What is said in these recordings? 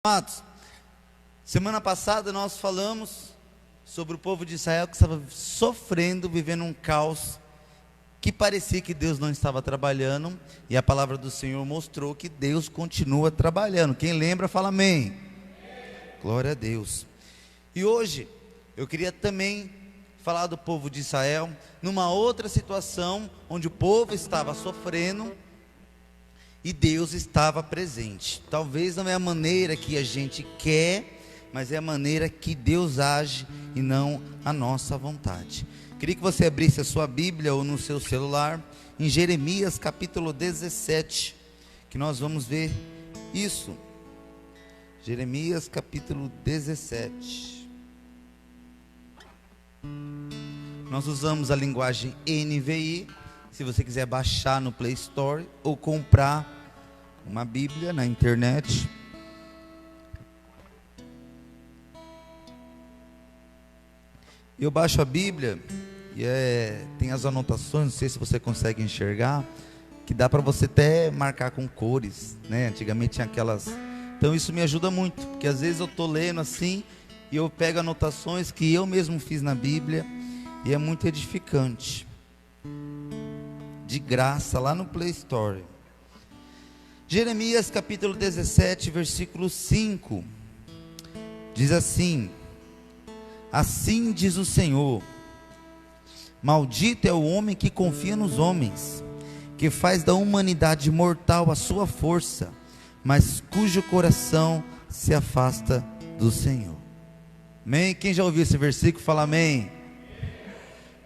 Amados, semana passada nós falamos sobre o povo de Israel que estava sofrendo, vivendo um caos, que parecia que Deus não estava trabalhando, e a palavra do Senhor mostrou que Deus continua trabalhando. Quem lembra, fala amém. Glória a Deus. E hoje, eu queria também falar do povo de Israel, numa outra situação, onde o povo estava sofrendo, e Deus estava presente. Talvez não é a maneira que a gente quer, mas é a maneira que Deus age e não a nossa vontade. Queria que você abrisse a sua Bíblia ou no seu celular, em Jeremias capítulo 17, que nós vamos ver isso. Jeremias capítulo 17. Nós usamos a linguagem NVI. Se você quiser baixar no Play Store ou comprar uma Bíblia na internet. Eu baixo a Bíblia e tem as anotações, não sei se você consegue enxergar, que dá para você até marcar com cores, né? Antigamente tinha aquelas. Então isso me ajuda muito, porque às vezes eu estou lendo assim e eu pego anotações que eu mesmo fiz na Bíblia e é muito edificante. De graça, lá no Play Store. Jeremias capítulo 17, versículo 5, diz assim: assim diz o Senhor: maldito é o homem que confia nos homens, que faz da humanidade mortal a sua força, mas cujo coração se afasta do Senhor. Amém? Quem já ouviu esse versículo, fala amém.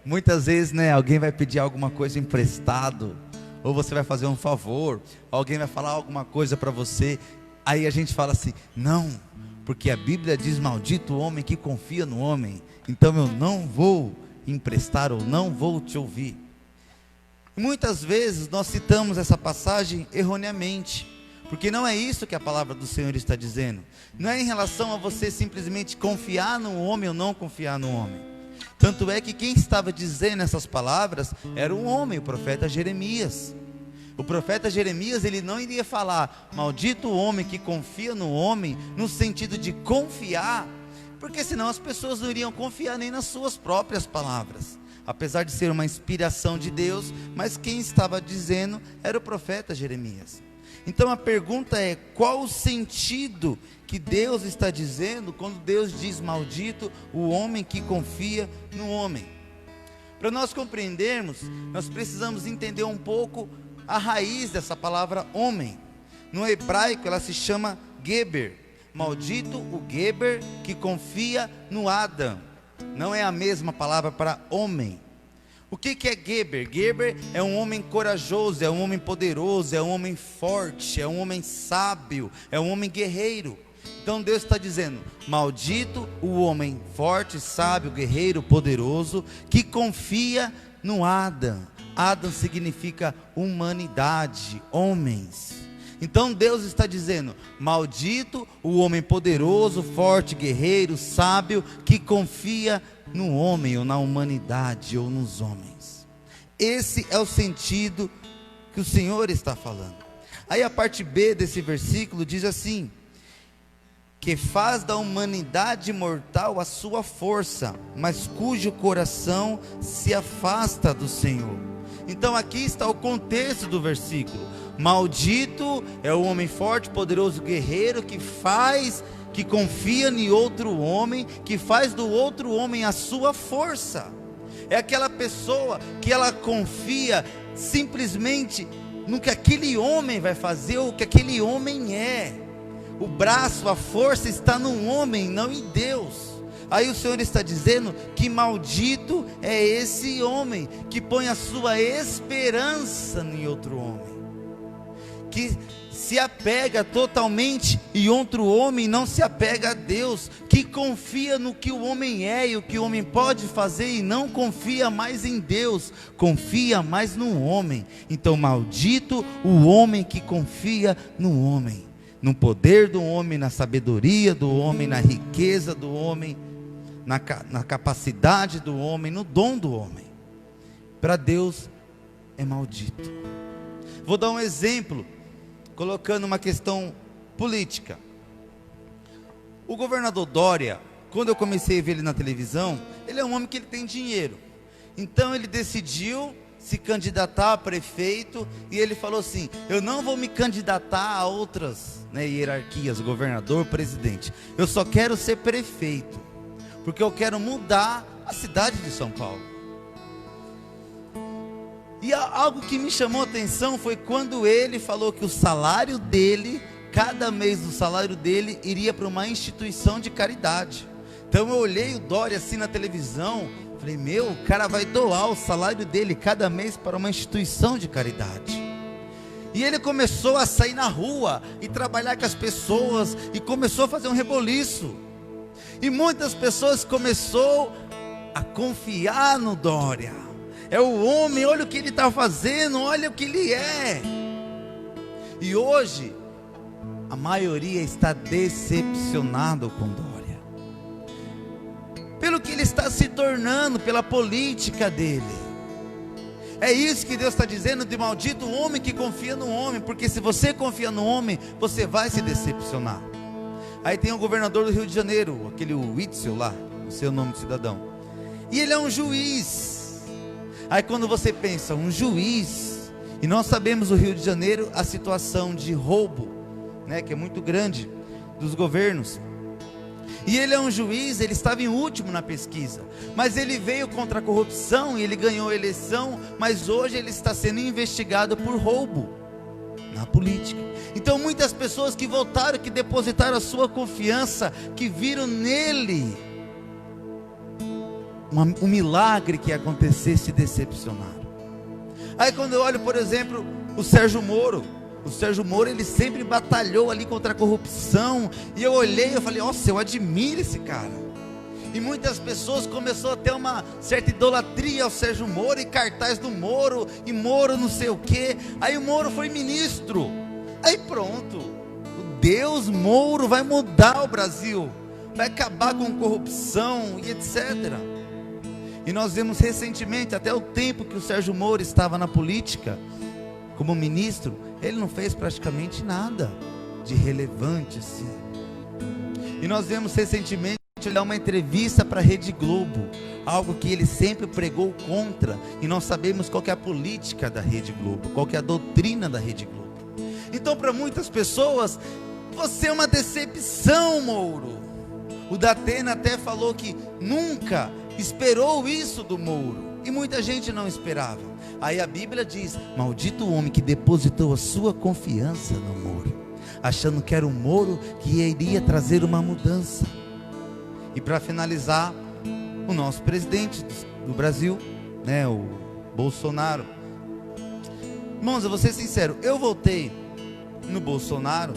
Muitas vezes, alguém vai pedir alguma coisa emprestado, ou você vai fazer um favor, alguém vai falar alguma coisa para você, aí a gente fala assim: não, porque a Bíblia diz: maldito o homem que confia no homem, então eu não vou emprestar ou não vou te ouvir. Muitas vezes nós citamos essa passagem erroneamente, porque não é isso que a palavra do Senhor está dizendo. Não é em relação a você simplesmente confiar no homem ou não confiar no homem. Tanto é que quem estava dizendo essas palavras era um homem, o profeta Jeremias. O profeta Jeremias, ele não iria falar: maldito o homem que confia no homem, no sentido de confiar, porque senão as pessoas não iriam confiar nem nas suas próprias palavras, apesar de ser uma inspiração de Deus, mas quem estava dizendo era o profeta Jeremias. Então a pergunta é: qual o sentido que Deus está dizendo quando Deus diz maldito o homem que confia no homem? Para nós compreendermos, nós precisamos entender um pouco a raiz dessa palavra homem. No hebraico ela se chama Geber. Maldito o Geber que confia no Adam. Não é a mesma palavra para homem. O que é Geber? Geber é um homem corajoso, é um homem poderoso, é um homem forte, é um homem sábio, é um homem guerreiro. Então Deus está dizendo: maldito o homem forte, sábio, guerreiro, poderoso, que confia no Adam. Adam significa humanidade, homens. Então Deus está dizendo: maldito o homem poderoso, forte, guerreiro, sábio, que confia no homem, ou na humanidade, ou nos homens. Esse é o sentido que o Senhor está falando. Aí a parte B desse versículo diz assim: que faz da humanidade mortal a sua força, mas cujo coração se afasta do Senhor. Então aqui está o contexto do versículo. Maldito é o homem forte, poderoso, guerreiro, que confia em outro homem, que faz do outro homem a sua força. É aquela pessoa que ela confia simplesmente no que aquele homem vai fazer, ou o que aquele homem é. O braço, a força está no homem, não em Deus. Aí o Senhor está dizendo que maldito é esse homem que põe a sua esperança em outro homem, que se apega totalmente em outro homem, não se apega a Deus, que confia no que o homem é e o que o homem pode fazer, e não confia mais em Deus, confia mais no homem. Então maldito o homem que confia no homem, no poder do homem, na sabedoria do homem, na riqueza do homem, na capacidade do homem, no dom do homem. Para Deus é maldito. Vou dar um exemplo, colocando uma questão política. O governador Dória, quando eu comecei a ver ele na televisão, ele é um homem que ele tem dinheiro. Então ele decidiu se candidatar a prefeito, e ele falou assim: eu não vou me candidatar a outras, hierarquias, governador, presidente, eu só quero ser prefeito, porque eu quero mudar a cidade de São Paulo. E algo que me chamou a atenção foi quando ele falou que o salário dele, cada mês do salário dele, iria para uma instituição de caridade. Então eu olhei o Dória assim na televisão, falei: meu, o cara vai doar o salário dele cada mês para uma instituição de caridade. E ele começou a sair na rua e trabalhar com as pessoas, e começou a fazer um reboliço. E muitas pessoas começaram a confiar no Dória. É o homem, olha o que ele está fazendo, olha o que ele é. E hoje, a maioria está decepcionado com Dória, pelo que ele está se tornando, pela política dele. É isso que Deus está dizendo: de maldito o homem que confia no homem, porque se você confia no homem, você vai se decepcionar. Aí tem o governador do Rio de Janeiro, aquele Witzel lá, não sei o nome do cidadão, e ele é um juiz. Aí quando você pensa, um juiz, e nós sabemos no Rio de Janeiro a situação de roubo, que é muito grande, dos governos. E ele é um juiz, ele estava em último na pesquisa, mas ele veio contra a corrupção e ele ganhou a eleição, mas hoje ele está sendo investigado por roubo na política. Então muitas pessoas que votaram, que depositaram a sua confiança, que viram nele um milagre que ia acontecer, se decepcionaram. Aí quando eu olho, por exemplo, o Sérgio Moro, ele sempre batalhou ali contra a corrupção, e eu olhei e falei: nossa, eu admiro esse cara. E muitas pessoas começaram a ter uma certa idolatria ao Sérgio Moro, e cartaz do Moro, e Moro não sei o que. Aí o Moro foi ministro, aí pronto, o Deus Moro vai mudar o Brasil, vai acabar com corrupção e etc. E nós vemos recentemente, até o tempo que o Sérgio Moro estava na política como ministro, ele não fez praticamente nada de relevante assim. E nós vemos recentemente ele dar uma entrevista para a Rede Globo, algo que ele sempre pregou contra, e nós sabemos qual que é a política da Rede Globo, qual que é a doutrina da Rede Globo. Então para muitas pessoas, você é uma decepção, Moro. O Datena até falou que nunca esperou isso do Moro, e muita gente não esperava. Aí a Bíblia diz: maldito o homem que depositou a sua confiança no Moro, achando que era o Moro que iria trazer uma mudança. E para finalizar, o nosso presidente do Brasil, o Bolsonaro. Irmãos, eu vou ser sincero, eu votei no Bolsonaro,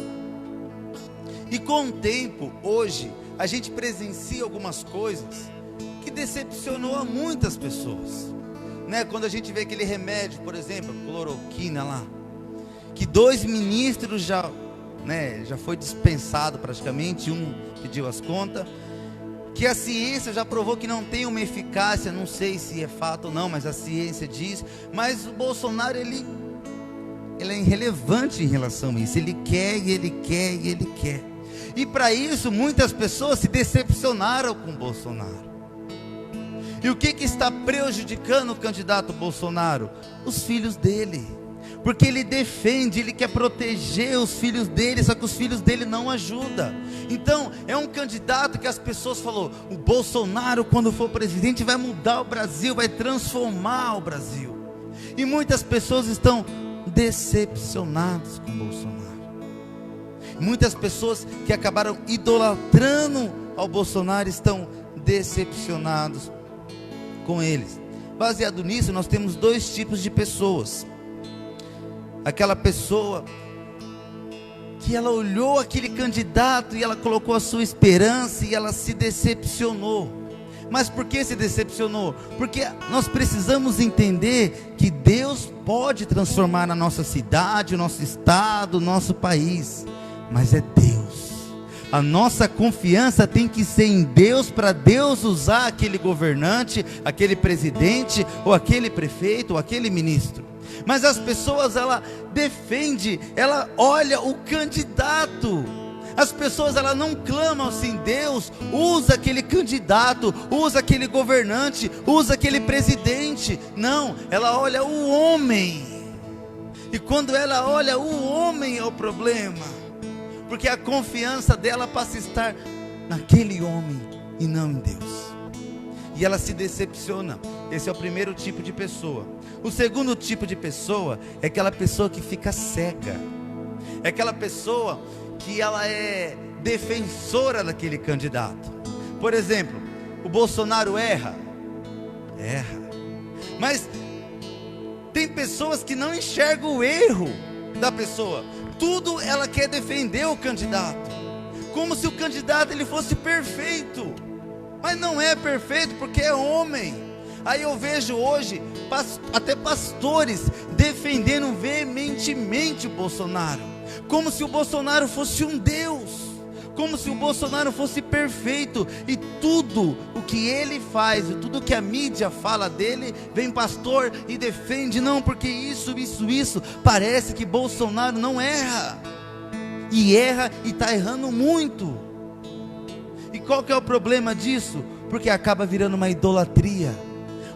e com o tempo, hoje, a gente presencia algumas coisas que decepcionou a muitas pessoas, quando a gente vê aquele remédio, por exemplo, cloroquina lá, que 2 ministros já foi dispensado praticamente, um pediu as contas, que a ciência já provou que não tem uma eficácia, não sei se é fato ou não, mas a ciência diz. Mas o Bolsonaro, ele é irrelevante em relação a isso, ele quer, e ele quer, e ele quer. E para isso muitas pessoas se decepcionaram com o Bolsonaro. E o que está prejudicando o candidato Bolsonaro? Os filhos dele, porque ele defende, ele quer proteger os filhos dele, só que os filhos dele não ajudam. Então é um candidato que as pessoas falaram: o Bolsonaro, quando for presidente, vai mudar o Brasil, vai transformar o Brasil. E muitas pessoas estão decepcionadas com o Bolsonaro. Muitas pessoas que acabaram idolatrando ao Bolsonaro estão decepcionados com eles. Baseado nisso, nós temos 2 tipos de pessoas. Aquela pessoa que ela olhou aquele candidato e ela colocou a sua esperança e ela se decepcionou. Mas por que se decepcionou? Porque nós precisamos entender que Deus pode transformar a nossa cidade, o nosso estado, o nosso país, mas é Deus. A nossa confiança tem que ser em Deus, para Deus usar aquele governante, aquele presidente, ou aquele prefeito, ou aquele ministro. Mas as pessoas, ela defende, ela olha o candidato, As pessoas, elas não clamam assim: Deus, usa aquele candidato, usa aquele governante, usa aquele presidente. Não, ela olha o homem. E quando ela olha o homem é o problema, porque a confiança dela passa a estar naquele homem e não em Deus. E ela se decepciona. Esse é o primeiro tipo de pessoa. O segundo tipo de pessoa é aquela pessoa que fica cega. É aquela pessoa que ela é defensora daquele candidato. Por exemplo, o Bolsonaro erra, mas tem pessoas que não enxergam o erro da pessoa. Tudo ela quer defender o candidato, como se o candidato ele fosse perfeito, mas não é perfeito, porque é homem. Aí eu vejo hoje até pastores defendendo veementemente o Bolsonaro, como se o Bolsonaro fosse um Deus, como se o Bolsonaro fosse perfeito, e tudo o que ele faz, e tudo que a mídia fala dele, vem pastor e defende. Não, porque isso, parece que Bolsonaro não erra, e erra e está errando muito. E qual que é o problema disso? Porque acaba virando uma idolatria,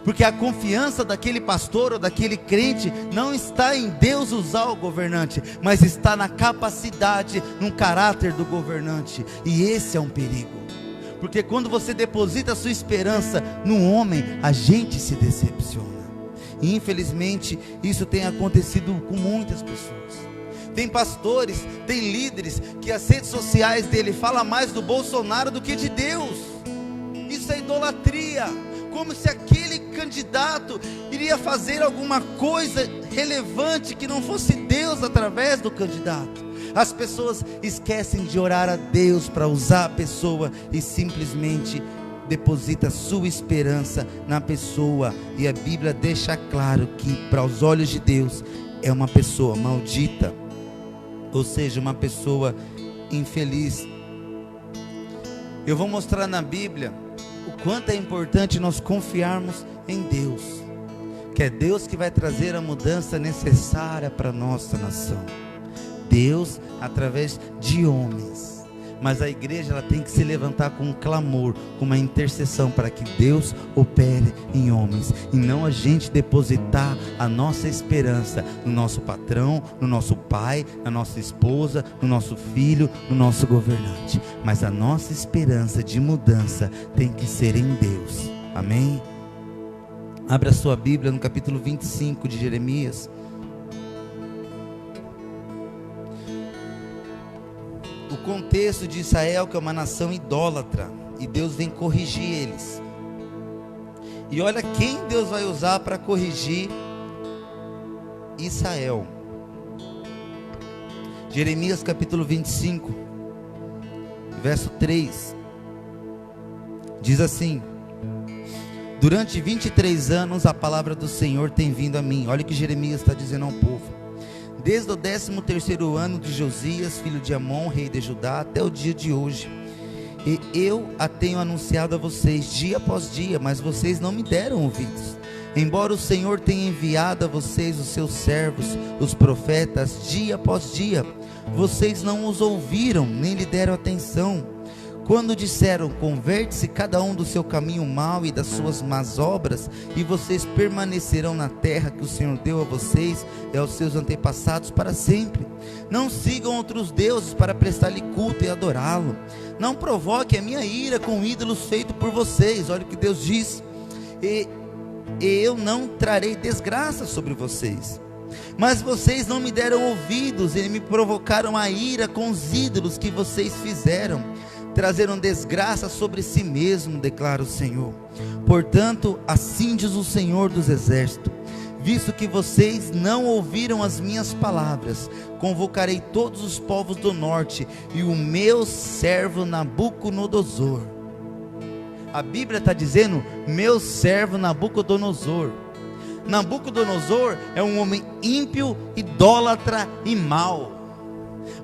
porque a confiança daquele pastor ou daquele crente não está em Deus usar o governante, mas está na capacidade, no caráter do governante. E esse é um perigo, porque quando você deposita a sua esperança no homem, a gente se decepciona. E infelizmente isso tem acontecido com muitas pessoas. Tem pastores, tem líderes que as redes sociais dele falam mais do Bolsonaro do que de Deus. Isso é idolatria, como se aquele candidato iria fazer alguma coisa relevante que não fosse Deus através do candidato. As pessoas esquecem de orar a Deus para usar a pessoa e simplesmente deposita sua esperança na pessoa. E a Bíblia deixa claro que para os olhos de Deus é uma pessoa maldita, ou seja, uma pessoa infeliz. Eu vou mostrar na Bíblia o quanto é importante nós confiarmos em Deus, que é Deus que vai trazer a mudança necessária para a nossa nação. Deus através de homens, mas a igreja ela tem que se levantar com um clamor, com uma intercessão, para que Deus opere em homens, e não a gente depositar a nossa esperança no nosso patrão, no nosso pai, na nossa esposa, no nosso filho, no nosso governante. Mas a nossa esperança de mudança tem que ser em Deus. Amém? Abra sua Bíblia no capítulo 25 de Jeremias. O contexto de Israel, que é uma nação idólatra, e Deus vem corrigir eles. E olha quem Deus vai usar para corrigir Israel. Jeremias capítulo 25, verso 3, diz assim: durante 23 anos a palavra do Senhor tem vindo a mim. Olha o que Jeremias está dizendo ao povo. Desde o 13º ano de Josias, filho de Amon, rei de Judá, até o dia de hoje. E eu a tenho anunciado a vocês dia após dia, mas vocês não me deram ouvidos. Embora o Senhor tenha enviado a vocês os seus servos, os profetas, dia após dia, vocês não os ouviram, nem lhe deram atenção. Quando disseram: converte-se cada um do seu caminho mau e das suas más obras, e vocês permanecerão na terra que o Senhor deu a vocês e aos seus antepassados para sempre. Não sigam outros deuses para prestar-lhe culto e adorá-lo. Não provoque a minha ira com ídolos feitos por vocês. Olha o que Deus diz: e eu não trarei desgraça sobre vocês. Mas vocês não me deram ouvidos e me provocaram a ira com os ídolos que vocês fizeram. Trazeram desgraça sobre si mesmo, declara o Senhor. Portanto, assim diz o Senhor dos Exércitos: visto que vocês não ouviram as minhas palavras, convocarei todos os povos do norte e o meu servo Nabucodonosor. A Bíblia está dizendo meu servo Nabucodonosor. Nabucodonosor é um homem ímpio, idólatra e mau.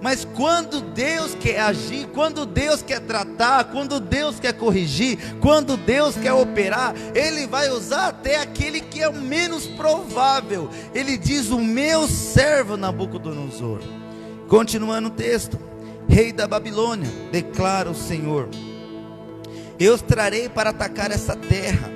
Mas quando Deus quer agir, quando Deus quer tratar, quando Deus quer corrigir, quando Deus quer operar, Ele vai usar até aquele que é o menos provável. Ele diz: o meu servo Nabucodonosor. Continuando o texto: rei da Babilônia, declara o Senhor. Eu os trarei para atacar essa terra,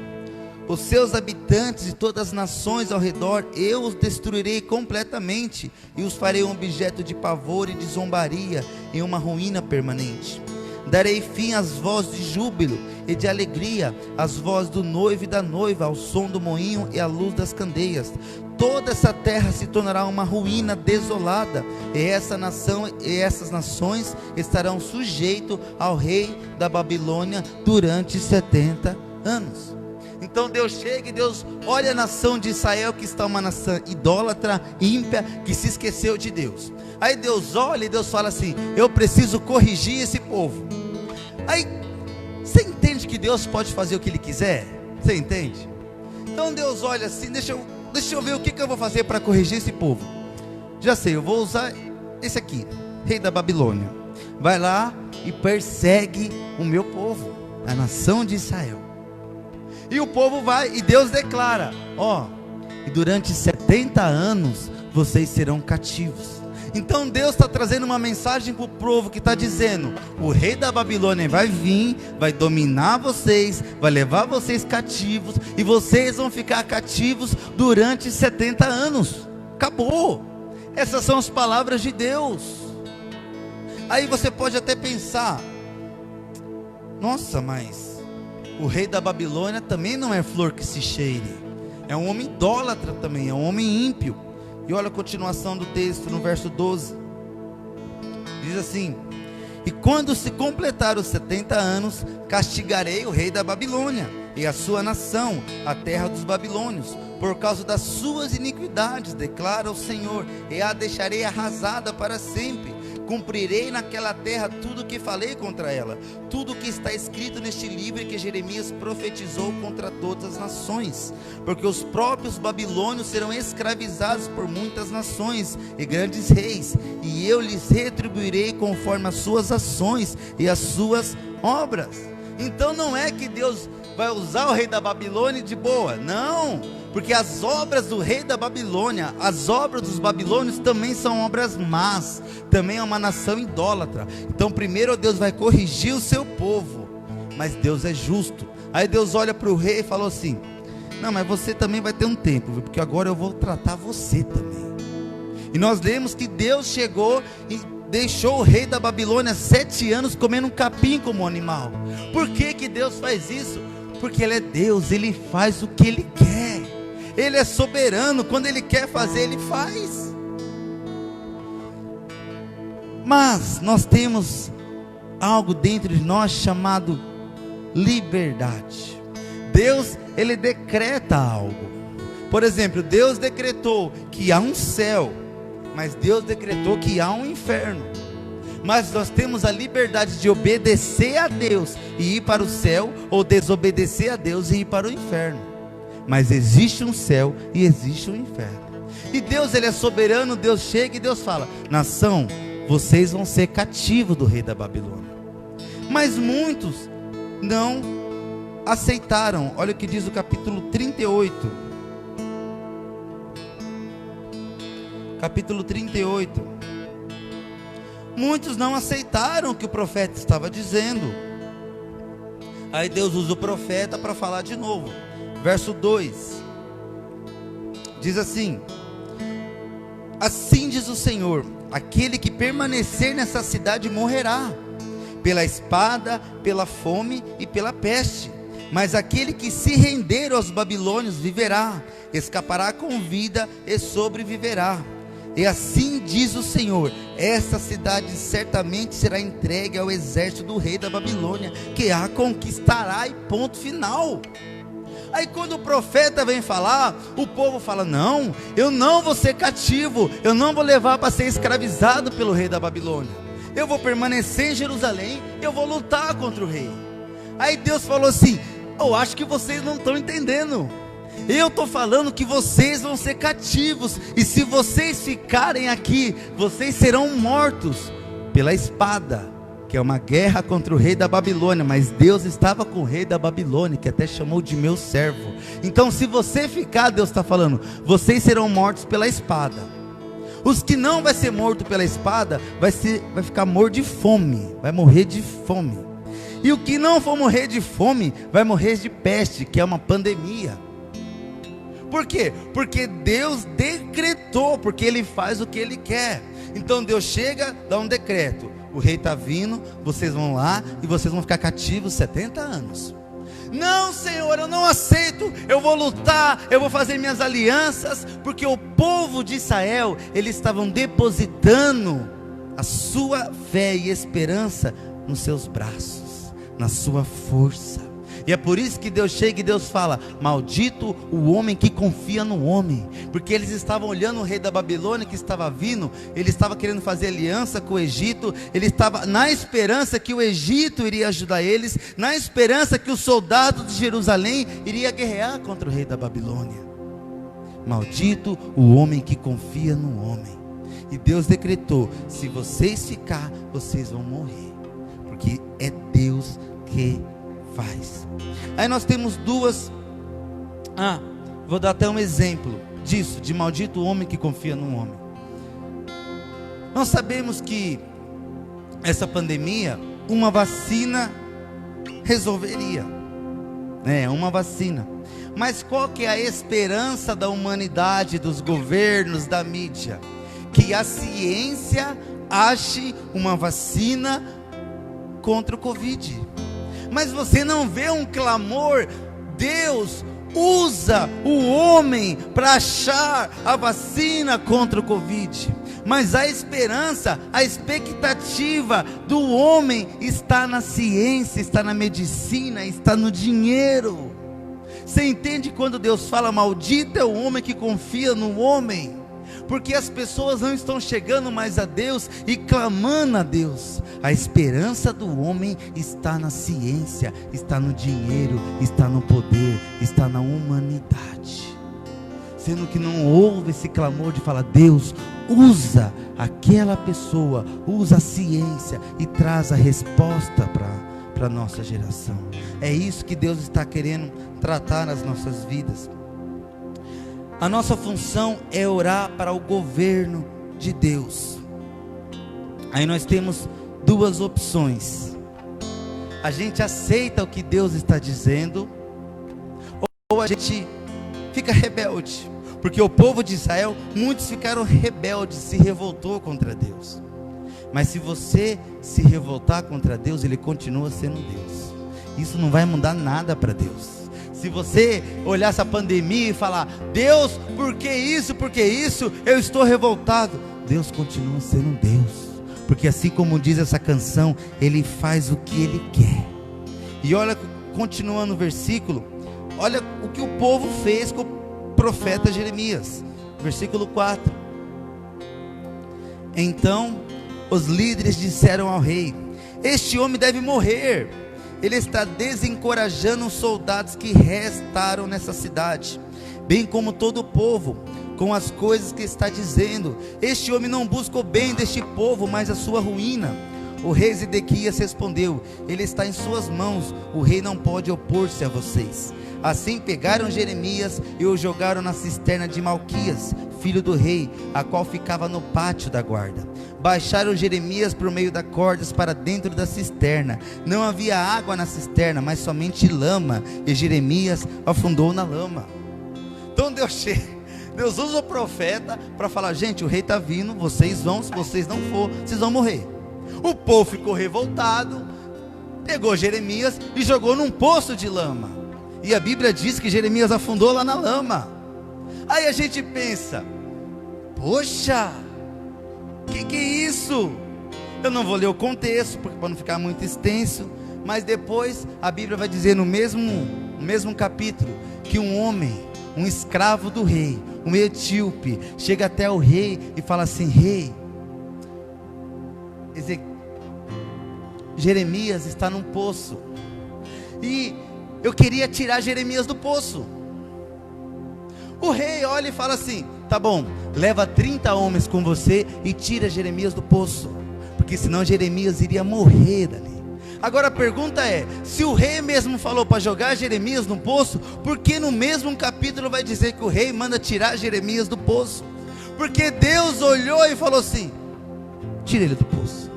os seus habitantes e todas as nações ao redor, eu os destruirei completamente, e os farei um objeto de pavor e de zombaria, em uma ruína permanente. Darei fim às vozes de júbilo e de alegria, às vozes do noivo e da noiva, ao som do moinho e à luz das candeias. Toda essa terra se tornará uma ruína desolada, e essa nação e essas nações estarão sujeitos ao rei da Babilônia durante 70 anos. Então Deus chega e Deus olha a nação de Israel, que está uma nação idólatra, ímpia, que se esqueceu de Deus. Aí Deus olha e Deus fala assim: eu preciso corrigir esse povo. Aí você entende que Deus pode fazer o que Ele quiser? Você entende? Então Deus olha assim: deixa eu ver o que eu vou fazer para corrigir esse povo. Já sei, eu vou usar esse aqui, rei da Babilônia. Vai lá e persegue o meu povo, a nação de Israel. E o povo vai, e Deus declara: e durante 70 anos vocês serão cativos. Então Deus está trazendo uma mensagem para o povo, que está dizendo: o rei da Babilônia vai vir, vai dominar vocês, vai levar vocês cativos, e vocês vão ficar cativos durante 70 anos. Acabou. Essas são as palavras de Deus. Aí você pode até pensar: nossa, mas o rei da Babilônia também não é flor que se cheire, é um homem idólatra também, é um homem ímpio. E olha a continuação do texto no verso 12, diz assim: e quando se completar os 70 anos, castigarei o rei da Babilônia e a sua nação, a terra dos babilônios, por causa das suas iniquidades, declara o Senhor, e a deixarei arrasada para sempre. Cumprirei naquela terra tudo o que falei contra ela, tudo o que está escrito neste livro que Jeremias profetizou contra todas as nações, porque os próprios babilônios serão escravizados por muitas nações e grandes reis, e eu lhes retribuirei conforme as suas ações e as suas obras. Então não é que Deus vai usar o rei da Babilônia de boa, não, porque as obras do rei da Babilônia, as obras dos babilônios também são obras más, também é uma nação idólatra. Então primeiro Deus vai corrigir o seu povo, mas Deus é justo. Aí Deus olha para o rei e falou assim: não, mas você também vai ter um tempo, viu? Porque agora eu vou tratar você também. E nós lemos que Deus chegou e deixou o rei da Babilônia 7 anos comendo um capim como animal. Por que que Deus faz isso? Porque Ele é Deus, Ele faz o que Ele quer. Ele é soberano, quando Ele quer fazer, Ele faz. Mas nós temos algo dentro de nós chamado liberdade. Deus, Ele decreta algo. Por exemplo, Deus decretou que há um céu, mas Deus decretou que há um inferno. Mas nós temos a liberdade de obedecer a Deus e ir para o céu, ou desobedecer a Deus e ir para o inferno. Mas existe um céu e existe um inferno. E Deus, Ele é soberano. Deus chega e Deus fala: nação, vocês vão ser cativos do rei da Babilônia. Mas muitos não aceitaram. Olha o que diz o capítulo 38. Capítulo 38. Muitos não aceitaram o que o profeta estava dizendo. Aí Deus usa o profeta para falar de novo. Verso 2 diz assim: assim diz o Senhor: aquele que permanecer nessa cidade morrerá, pela espada, pela fome e pela peste. Mas aquele que se render aos babilônios viverá, escapará com vida e sobreviverá. E assim diz o Senhor: esta cidade certamente será entregue ao exército do rei da Babilônia, que a conquistará, e ponto final. Aí quando o profeta vem falar, o povo fala: não, eu não vou ser cativo, eu não vou levar para ser escravizado pelo rei da Babilônia, eu vou permanecer em Jerusalém, eu vou lutar contra o rei. Aí Deus falou assim: eu acho que vocês não estão entendendo. Eu estou falando que vocês vão ser cativos, e se vocês ficarem aqui, vocês serão mortos pela espada, que é uma guerra contra o rei da Babilônia. Mas Deus estava com o rei da Babilônia, que até chamou de meu servo. Então se você ficar, Deus está falando, vocês serão mortos pela espada, Os que não vai ser morto pela espada, vai ficar morto de fome, vai morrer de fome. E o que não for morrer de fome, vai morrer de peste, que é uma pandemia. Por quê? Porque Deus decretou, porque Ele faz o que Ele quer. Então Deus chega, dá um decreto: o rei está vindo, vocês vão lá e vocês vão ficar cativos 70 anos. Não, Senhor, eu não aceito, eu vou lutar, eu vou fazer minhas alianças, porque o povo de Israel, eles estavam depositando a sua fé e esperança nos seus braços, na sua força. E é por isso que Deus chega e Deus fala: maldito o homem que confia no homem. Porque eles estavam olhando o rei da Babilônia que estava vindo, ele estava querendo fazer aliança com o Egito, ele estava na esperança que o Egito iria ajudar eles, na esperança que os soldados de Jerusalém iriam guerrear contra o rei da Babilônia. Maldito o homem que confia no homem. E Deus decretou: se vocês ficar, vocês vão morrer, porque é Deus que faz. Aí nós temos duas. Vou dar até um exemplo disso, de maldito o homem que confia no homem. Nós sabemos que essa pandemia, uma vacina resolveria, uma vacina. Mas qual que é a esperança da humanidade, dos governos, da mídia? Que a ciência ache uma vacina contra o Covid. Mas você não vê um clamor. Deus usa o homem para achar a vacina contra o Covid. Mas a esperança, a expectativa do homem está na ciência, está na medicina, está no dinheiro. Você entende quando Deus fala: maldito é o homem que confia no homem? Porque as pessoas não estão chegando mais a Deus e clamando a Deus. A esperança do homem está na ciência, está no dinheiro, está no poder, está na humanidade. Sendo que não houve esse clamor de falar: Deus, usa aquela pessoa, usa a ciência e traz a resposta para a nossa geração. É isso que Deus está querendo tratar nas nossas vidas. A nossa função é orar para o governo de Deus. Aí nós temos duas opções: a gente aceita o que Deus está dizendo, ou a gente fica rebelde. Porque o povo de Israel, muitos ficaram rebeldes, se revoltou contra Deus. Mas se você se revoltar contra Deus, Ele continua sendo Deus. Isso não vai mudar nada para Deus. Se você olhar essa pandemia e falar: Deus, por que isso, eu estou revoltado, Deus continua sendo Deus. Porque assim como diz essa canção, Ele faz o que Ele quer. E olha, continuando o versículo, olha o que o povo fez com o profeta Jeremias. Versículo 4: Então os líderes disseram ao rei: este homem deve morrer. Ele está desencorajando os soldados que restaram nessa cidade, bem como todo o povo, com as coisas que está dizendo. Este homem não busca o bem deste povo, mas a sua ruína. O rei Zedequias respondeu: ele está em suas mãos, o rei não pode opor-se a vocês. Assim pegaram Jeremias e o jogaram na cisterna de Malquias, filho do rei, a qual ficava no pátio da guarda. Baixaram Jeremias por meio das cordas para dentro da cisterna. Não havia água na cisterna, mas somente lama, e Jeremias afundou na lama. Então Deus usa o profeta para falar: gente, o rei está vindo, vocês vão, se vocês não for, vocês vão morrer. O povo ficou revoltado, pegou Jeremias e jogou num poço de lama. E a Bíblia diz que Jeremias afundou lá na lama. Aí a gente pensa: poxa, que é isso? Eu não vou ler o contexto, para não ficar muito extenso, mas depois a Bíblia vai dizer no mesmo capítulo, que um homem, um escravo do rei, um etíope, chega até o rei e fala assim: rei, Jeremias está num poço, e eu queria tirar Jeremias do poço. O rei olha e fala assim: tá bom, leva 30 homens com você e tira Jeremias do poço, porque senão Jeremias iria morrer dali. Agora a pergunta é: se o rei mesmo falou para jogar Jeremias no poço, por que no mesmo capítulo vai dizer que o rei manda tirar Jeremias do poço? Porque Deus olhou e falou assim: tira ele do poço.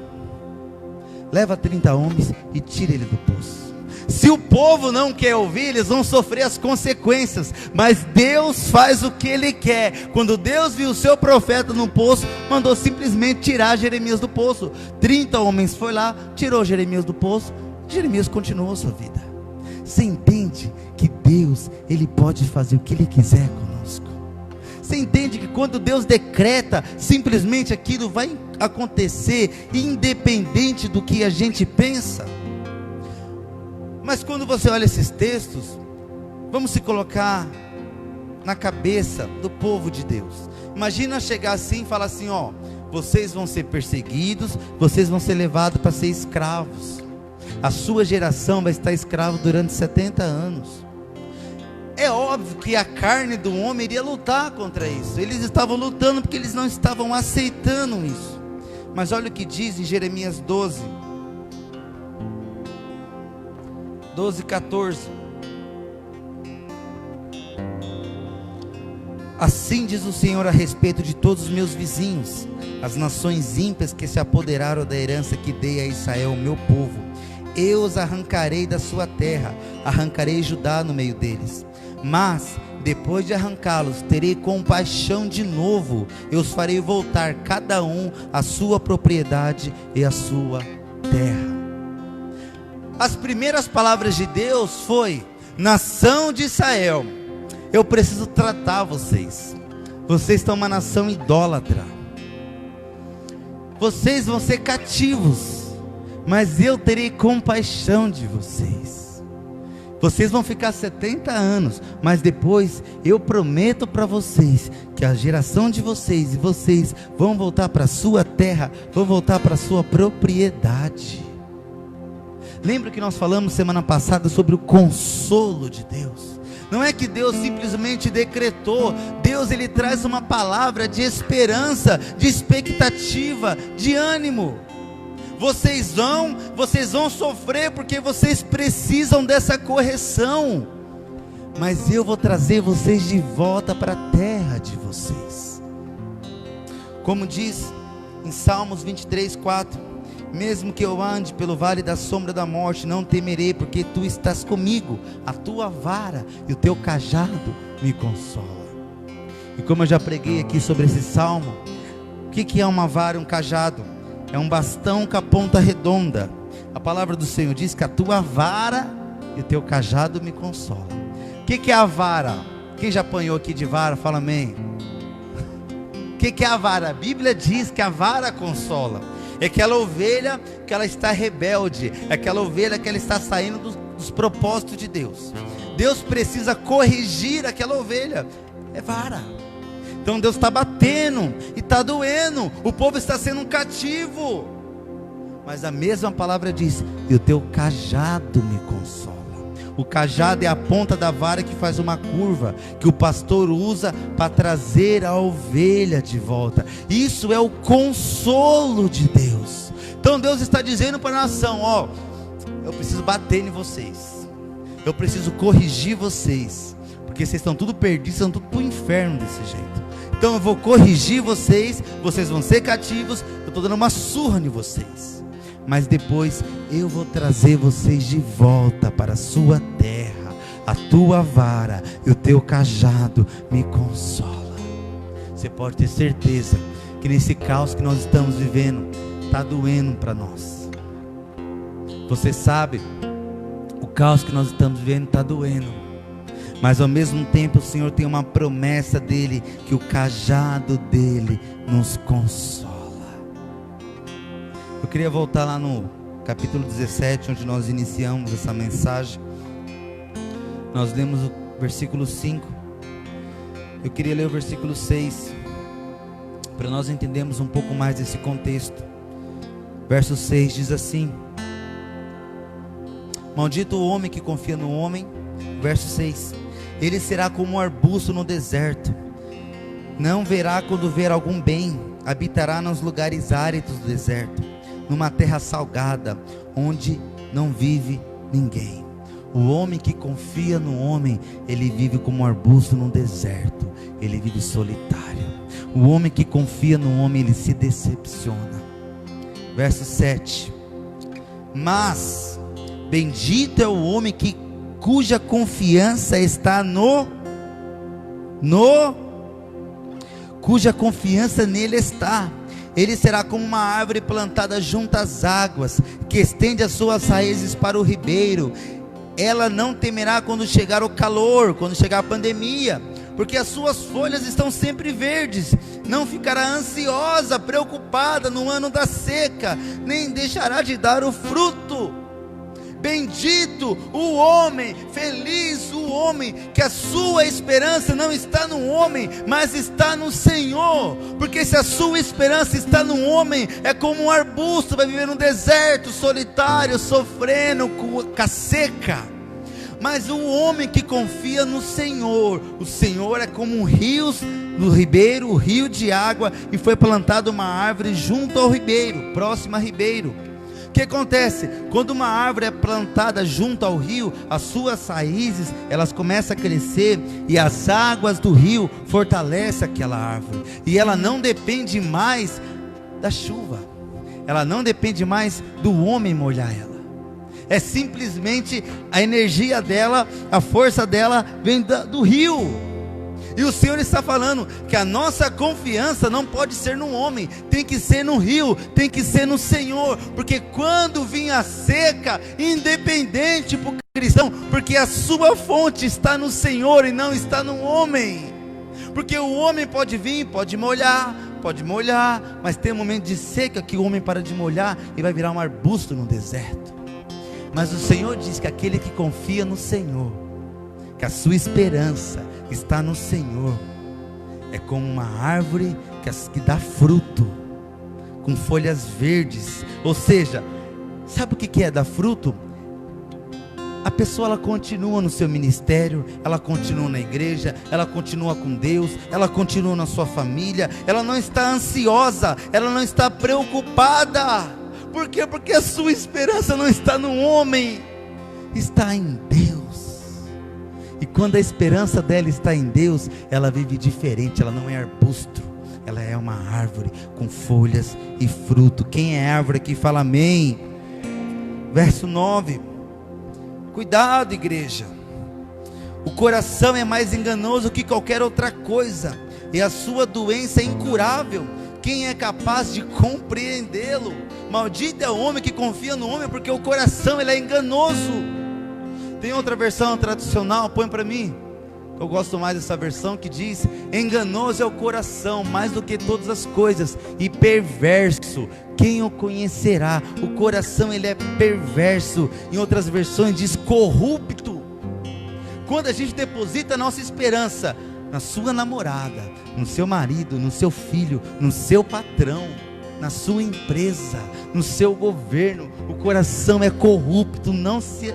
Leva 30 homens e tira ele do poço. Se o povo não quer ouvir, eles vão sofrer as consequências, mas Deus faz o que Ele quer. Quando Deus viu o seu profeta no poço, mandou simplesmente tirar Jeremias do poço. 30 homens foi lá, tirou Jeremias do poço. Jeremias continuou a sua vida. Você entende que Deus, Ele pode fazer o que Ele quiser conosco? Você entende que quando Deus decreta, simplesmente aquilo vai acontecer, independente do que a gente pensa? Mas quando você olha esses textos, vamos se colocar na cabeça do povo de Deus. Imagina chegar assim e falar assim: ó, vocês vão ser perseguidos, vocês vão ser levados para ser escravos. A sua geração vai estar escravo durante 70 anos. É óbvio que a carne do homem iria lutar contra isso. Eles estavam lutando porque eles não estavam aceitando isso. Mas olha o que diz em Jeremias 12:14. Assim diz o Senhor a respeito de todos os meus vizinhos, as nações ímpias que se apoderaram da herança que dei a Israel, meu povo. Eu os arrancarei da sua terra, arrancarei Judá no meio deles. Mas depois de arrancá-los, terei compaixão de novo. Eu os farei voltar cada um à sua propriedade e à sua terra. As primeiras palavras de Deus foi: nação de Israel, eu preciso tratar vocês. Vocês estão uma nação idólatra. Vocês vão ser cativos, mas eu terei compaixão de vocês. Vocês vão ficar 70 anos, mas depois eu prometo para vocês que a geração de vocês e vocês vão voltar para a sua terra, vão voltar para a sua propriedade. Lembra que nós falamos semana passada sobre o consolo de Deus? Não é que Deus simplesmente decretou. Deus, Ele traz uma palavra de esperança, de expectativa, de ânimo. Vocês vão sofrer porque vocês precisam dessa correção, mas eu vou trazer vocês de volta para a terra de vocês. Como diz em Salmos 23:4: mesmo que eu ande pelo vale da sombra da morte, não temerei, porque tu estás comigo, a tua vara e o teu cajado me consola. E como eu já preguei aqui sobre esse salmo, o que é uma vara e um cajado? É um bastão com a ponta redonda. A palavra do Senhor diz que a tua vara e o teu cajado me consolam. O que é a vara? Quem já apanhou aqui de vara, fala amém. O que é a vara? A Bíblia diz que a vara consola. É aquela ovelha que ela está rebelde, é aquela ovelha que ela está saindo dos propósitos de Deus. Deus precisa corrigir aquela ovelha. É vara. Então Deus está batendo e está doendo, o povo está sendo um cativo, mas a mesma palavra diz: e o teu cajado me consola. O cajado é a ponta da vara que faz uma curva, que o pastor usa para trazer a ovelha de volta. Isso é o consolo de Deus. Então Deus está dizendo para a nação: ó, eu preciso bater em vocês, eu preciso corrigir vocês, porque vocês estão tudo perdidos, estão tudo para o inferno desse jeito. Então eu vou corrigir vocês, vocês vão ser cativos, eu estou dando uma surra em vocês, mas depois eu vou trazer vocês de volta para a sua terra, a tua vara e o teu cajado me consola. Você pode ter certeza que nesse caos que nós estamos vivendo, está doendo para nós. Você sabe, o caos que nós estamos vivendo está doendo. Mas ao mesmo tempo o Senhor tem uma promessa dele, que o cajado dele nos consola. Eu queria voltar lá no capítulo 17, onde nós iniciamos essa mensagem. Nós lemos o versículo 5. Eu queria ler o versículo 6, para nós entendermos um pouco mais desse contexto. Verso 6 diz assim: maldito o homem que confia no homem. Verso 6: ele será como um arbusto no deserto, não verá quando ver algum bem, habitará nos lugares áridos do deserto, numa terra salgada, onde não vive ninguém. O homem que confia no homem, ele vive como um arbusto no deserto, ele vive solitário. O homem que confia no homem, ele se decepciona. Verso 7. Mas bendito é o homem cuja confiança está cuja confiança nele está. Ele será como uma árvore plantada junto às águas, que estende as suas raízes para o ribeiro. Ela não temerá quando chegar o calor, quando chegar a pandemia, porque as suas folhas estão sempre verdes. Não ficará ansiosa, preocupada no ano da seca, nem deixará de dar o fruto. Bendito o homem, feliz o homem, que a sua esperança não está no homem, mas está no Senhor. Porque se a sua esperança está no homem, é como um arbusto, vai viver no deserto, solitário, sofrendo com a seca. Mas o homem que confia no Senhor, o Senhor é como um rio no ribeiro, o rio de água, e foi plantada uma árvore junto ao ribeiro, próxima a ribeiro. O que acontece? Quando uma árvore é plantada junto ao rio, as suas raízes, elas começam a crescer, e as águas do rio fortalecem aquela árvore, e ela não depende mais da chuva, ela não depende mais do homem molhar ela. É simplesmente a energia dela, a força dela vem do rio. E o Senhor está falando que a nossa confiança não pode ser no homem, tem que ser no rio, tem que ser no Senhor. Porque quando vir a seca, independente para o cristão, porque a sua fonte está no Senhor e não está no homem. Porque o homem pode vir, pode molhar, mas tem um momento de seca que o homem para de molhar e vai virar um arbusto no deserto. Mas o Senhor diz que aquele que confia no Senhor, que a sua esperança está no Senhor, é como uma árvore que dá fruto, com folhas verdes. Ou seja, sabe o que é dar fruto? A pessoa, ela continua no seu ministério, ela continua na igreja, ela continua com Deus, ela continua na sua família, ela não está ansiosa, ela não está preocupada. Por quê? Porque a sua esperança não está no homem, está em Deus. E quando a esperança dela está em Deus, ela vive diferente. Ela não é arbusto, ela é uma árvore com folhas e fruto. Quem é árvore aqui fala amém. Verso 9. Cuidado, igreja. O coração é mais enganoso que qualquer outra coisa, e a sua doença é incurável. Quem é capaz de compreendê-lo? Maldito é o homem que confia no homem, porque o coração ele é enganoso. Tem outra versão tradicional, põe para mim, eu gosto mais dessa versão, que diz: enganoso é o coração mais do que todas as coisas, e perverso, quem o conhecerá? O coração ele é perverso. Em outras versões diz corrupto. Quando a gente deposita a nossa esperança na sua namorada, no seu marido, no seu filho, no seu patrão, na sua empresa, no seu governo, o coração é corrupto. Não se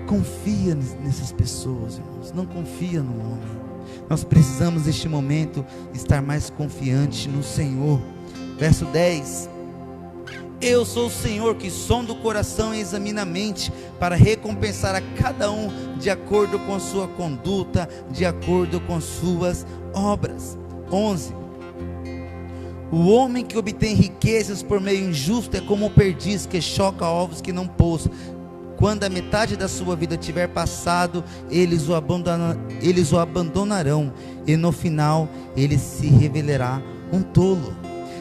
confia nessas pessoas, irmãos, não confia no homem. Nós precisamos neste momento estar mais confiante no Senhor. Verso 10: eu sou o Senhor que sonda o coração e examina a mente, para recompensar a cada um de acordo com a sua conduta, de acordo com suas obras. 11: o homem que obtém riquezas por meio injusto é como o perdiz que choca ovos que não pôs. Quando a metade da sua vida tiver passado, eles o abandonarão, e no final ele se revelará um tolo.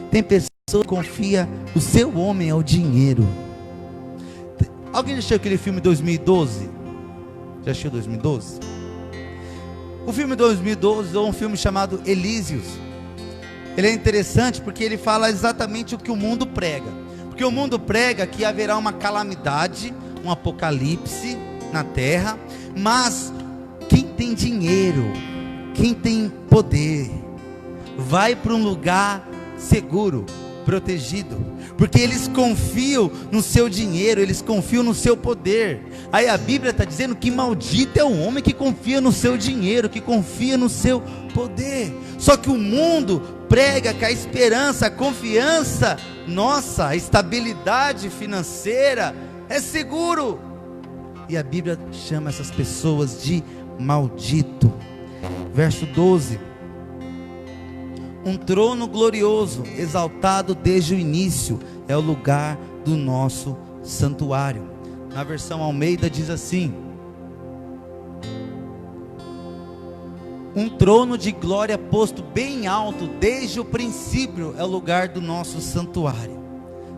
Tem pessoas que confiam o seu homem ao dinheiro. Alguém já assistiu aquele filme 2012? Já assistiu 2012? O filme 2012 é um filme chamado Elísios. Ele é interessante porque ele fala exatamente o que o mundo prega. Porque o mundo prega que haverá uma calamidade, um apocalipse na terra, mas quem tem dinheiro, quem tem poder, vai para um lugar seguro, protegido, porque eles confiam no seu dinheiro, eles confiam no seu poder. Aí a Bíblia está dizendo que maldito é o homem que confia no seu dinheiro, que confia no seu poder. Só que o mundo prega que a esperança, a confiança nossa, a estabilidade financeira é seguro, e a Bíblia chama essas pessoas de maldito. Verso 12: Um trono glorioso, exaltado desde o início, é o lugar do nosso santuário. Na versão Almeida diz assim: um trono de glória posto bem alto desde o princípio é o lugar do nosso santuário.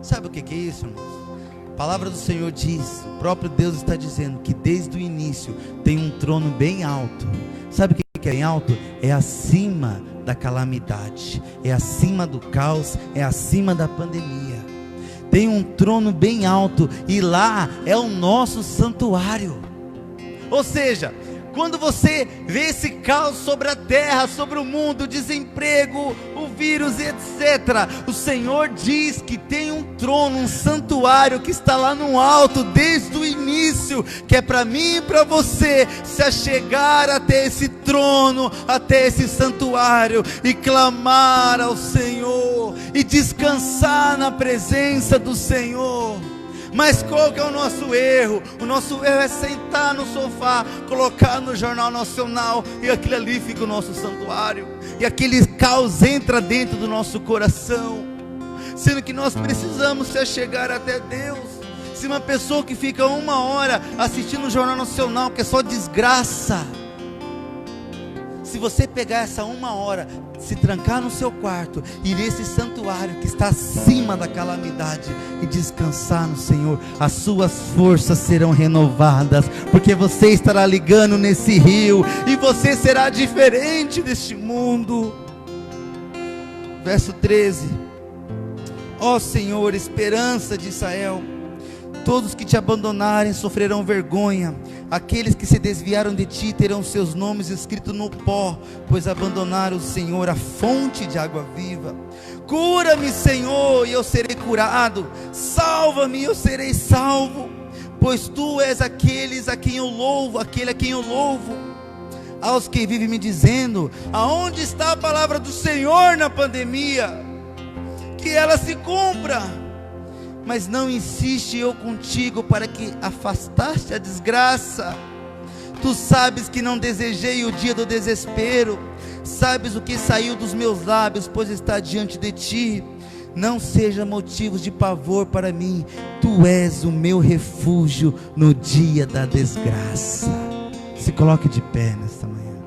Sabe o que é isso, irmãos? A palavra do Senhor diz, o próprio Deus está dizendo que desde o início tem um trono bem alto. Sabe o que é bem alto? É acima da calamidade, é acima do caos, é acima da pandemia. Tem um trono bem alto e lá é o nosso santuário. Ou seja, quando você vê esse caos sobre a terra, sobre o mundo, o desemprego, o vírus, etc., o Senhor diz que tem um trono, um santuário que está lá no alto desde o início, que é para mim e para você se achegar até esse trono, até esse santuário e clamar ao Senhor e descansar na presença do Senhor. Mas qual que é o nosso erro? O nosso erro é sentar no sofá, colocar no Jornal Nacional, e aquilo ali fica o nosso santuário, e aquele caos entra dentro do nosso coração, sendo que nós precisamos se achegar até Deus. Se uma pessoa que fica 1 hora assistindo o Jornal Nacional, que é só desgraça, se você pegar essa 1 hora, se trancar no seu quarto, ir nesse santuário que está acima da calamidade e descansar no Senhor, as suas forças serão renovadas, porque você estará ligando nesse rio, e você será diferente deste mundo. Verso 13: ó Senhor, esperança de Israel, todos que te abandonarem sofrerão vergonha, aqueles que se desviaram de ti terão seus nomes escritos no pó, pois abandonaram o Senhor, a fonte de água viva. Cura-me, Senhor, e eu serei curado, salva-me e eu serei salvo, pois tu és aquele a quem eu louvo. Aos que vivem me dizendo: aonde está a palavra do Senhor na pandemia? Que ela se cumpra. Mas não insiste eu contigo, para que afastaste a desgraça. Tu sabes que não desejei o dia do desespero, sabes o que saiu dos meus lábios, pois está diante de ti. Não seja motivo de pavor para mim, tu és o meu refúgio no dia da desgraça. Se coloque de pé nesta manhã.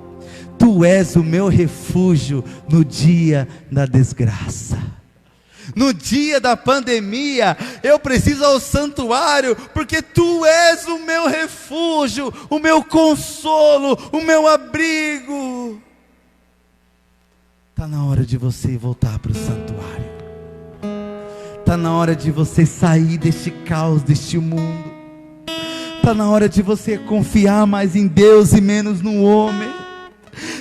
Tu és o meu refúgio no dia da desgraça. No dia da pandemia, eu preciso ao santuário, porque tu és o meu refúgio, o meu consolo, o meu abrigo. Está na hora de você voltar para o santuário. Está na hora de você sair deste caos, deste mundo. Está na hora de você confiar mais em Deus e menos no homem.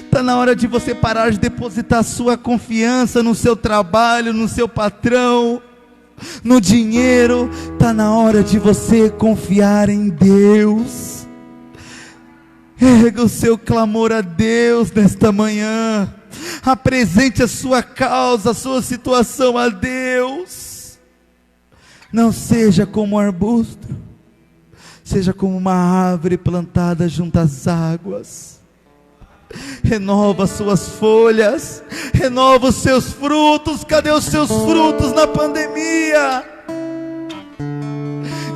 Está na hora de você parar de depositar sua confiança no seu trabalho, no seu patrão, no dinheiro. Está na hora de você confiar em Deus. Erga o seu clamor a Deus nesta manhã. Apresente a sua causa, a sua situação a Deus. Não seja como um arbusto, seja como uma árvore plantada junto às águas. Renova as suas folhas, renova os seus frutos. Cadê os seus frutos na pandemia?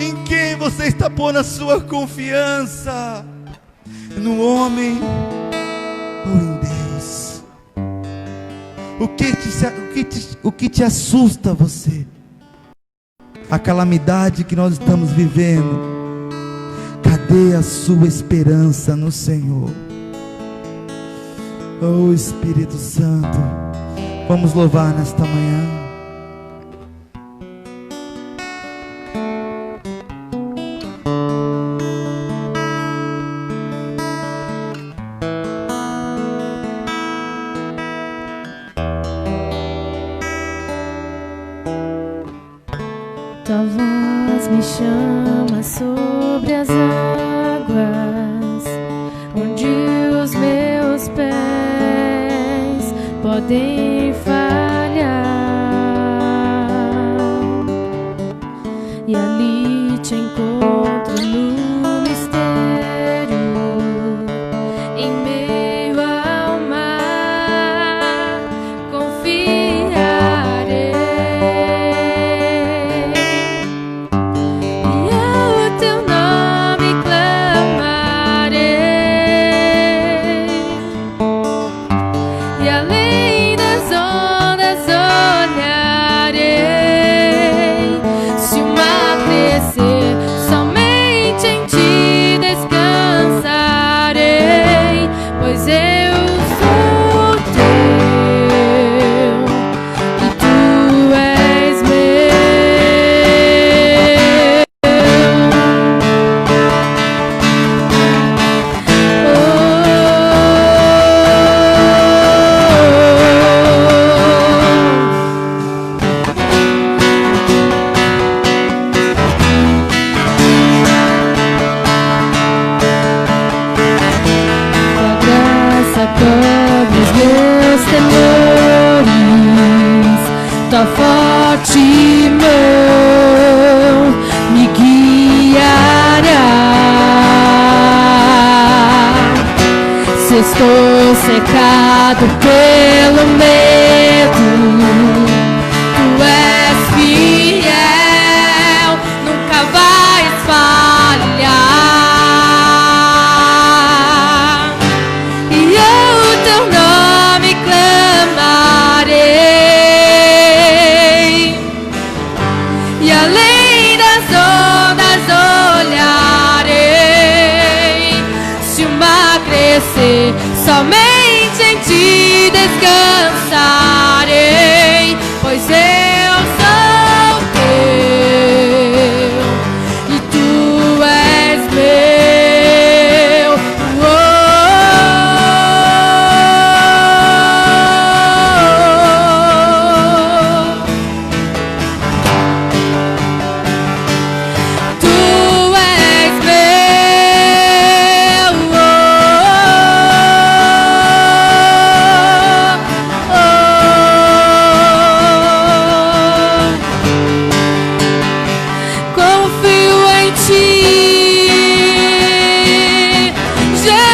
Em quem você está pondo a sua confiança? No homem ou em Deus? O que te assusta você? A calamidade que nós estamos vivendo. Cadê a sua esperança no Senhor? Oh Espírito Santo, vamos louvar nesta manhã. Tua voz me chama sobre as águas, onde os meus pés podem falhar, e ali te encontro no mistério, em meio ao mar. Confio temores, tua forte mão me guiará. Se estou secado pelo medo, tu és fiel, nunca vais falhar. E eu teu nome clamarei, e além das ondas olharei. Se o mar crescer, somente em ti descansarei, pois eu sou teu e tu és meu. Tu és meu. Confio em ti, Jesus.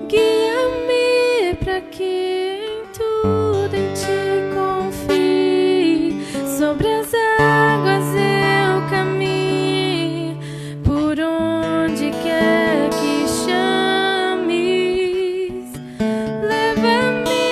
Guia-me para que em tudo em ti confie, sobre as águas eu caminhe, por onde quer que chames. Leva-me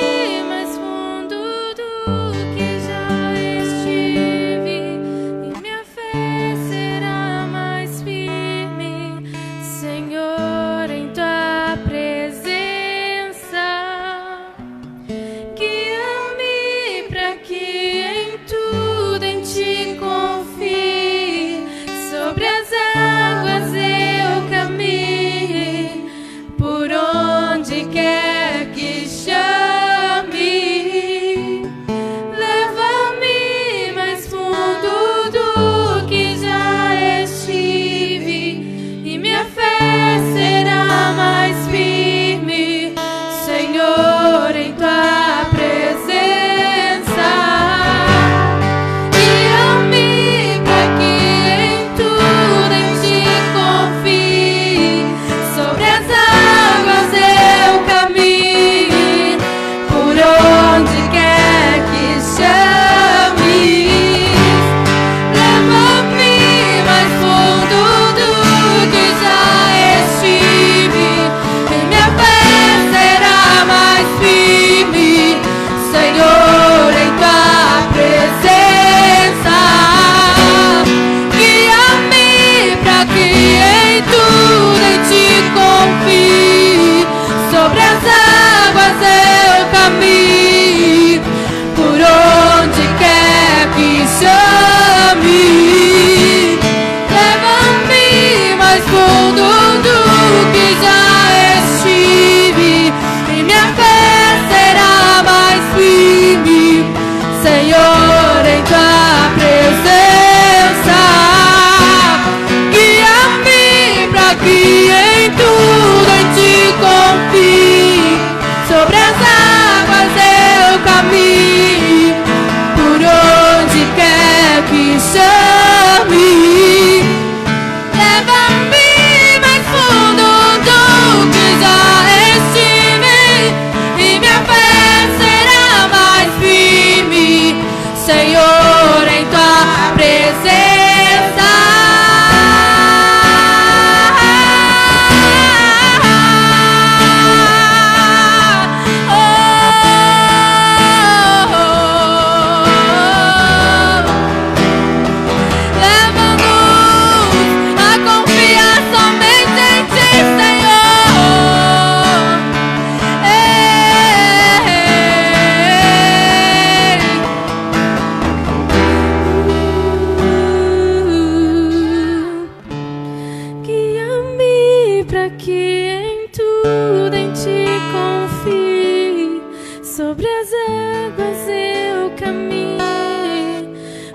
as águas eu caminhe,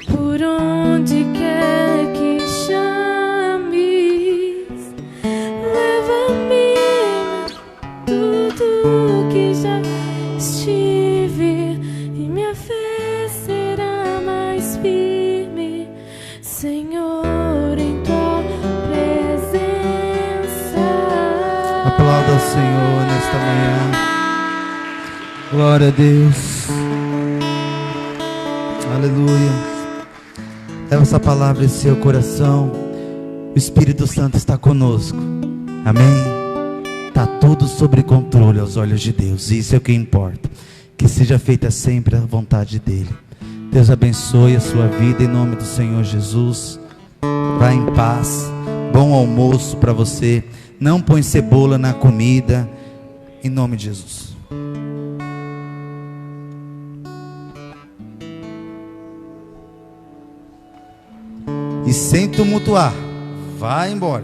por onde quer que chames, leva-me tudo que já estive, e minha fé será mais firme, Senhor, em tua presença. Aplauda ao Senhor nesta manhã. Glória a Deus. Aleluia. Leva essa palavra em seu coração. O Espírito Santo está conosco. Amém. Está tudo sob controle aos olhos de Deus. Isso é o que importa. Que seja feita sempre a vontade dEle. Deus abençoe a sua vida em nome do Senhor Jesus. Vá em paz. Bom almoço para você. Não põe cebola na comida. Em nome de Jesus. E sem tumultuar, vá embora.